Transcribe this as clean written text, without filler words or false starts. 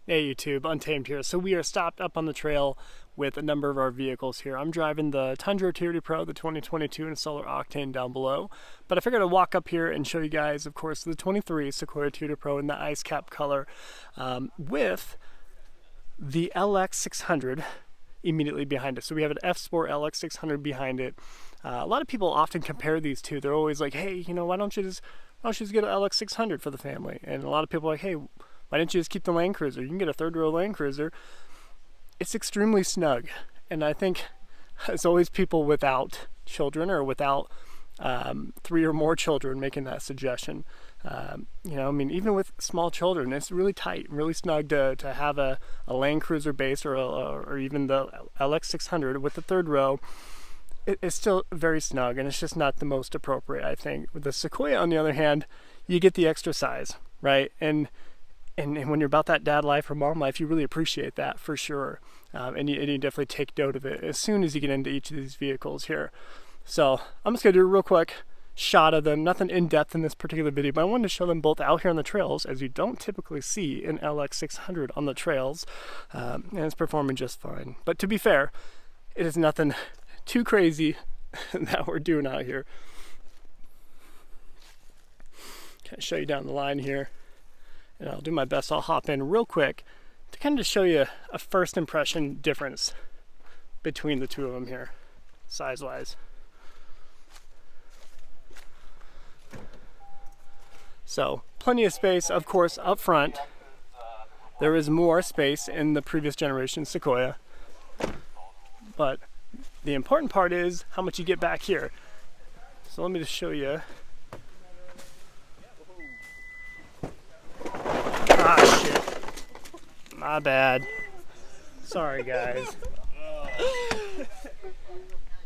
Hey YouTube, Untamed here. So we are stopped up on the trail with a number of our vehicles here. I'm driving the Tundra Tier Pro, the 2022 and Solar Octane down below. But I figured I'd walk up here and show you guys, of course, the 23 Sequoia Tier Pro in the ice cap color with the LX600 immediately behind it. So we have an F Sport LX600 behind it. A lot of people often compare these two. They're always like, hey, why don't you just get an LX600 for the family? And a lot of people are like, hey, why didn't you just keep the Land Cruiser? You can get a third row Land Cruiser. It's extremely snug. And I think it's always people without children or without 3 or more children making that suggestion. Even with small children, it's really tight, really snug to have a Land Cruiser base or even the LX600 with the third row. It's still very snug, and it's just not the most appropriate, I think. With the Sequoia, on the other hand, you get the extra size, right? And when you're about that dad life or mom life, you really appreciate that for sure. And you definitely take note of it as soon as you get into each of these vehicles here. So I'm just gonna do a real quick shot of them, nothing in depth in this particular video, but I wanted to show them both out here on the trails, as you don't typically see an LX600 on the trails, and it's performing just fine. But to be fair, it is nothing too crazy that we're doing out here. Kind of show you down the line here. And I'll do my best. I'll hop in real quick to kind of show you a first impression difference between the two of them here, size-wise. So, plenty of space, of course, up front. There is more space in the previous generation Sequoia. But the important part is how much you get back here. So let me just show you. Ah, shit. My bad. Sorry, guys.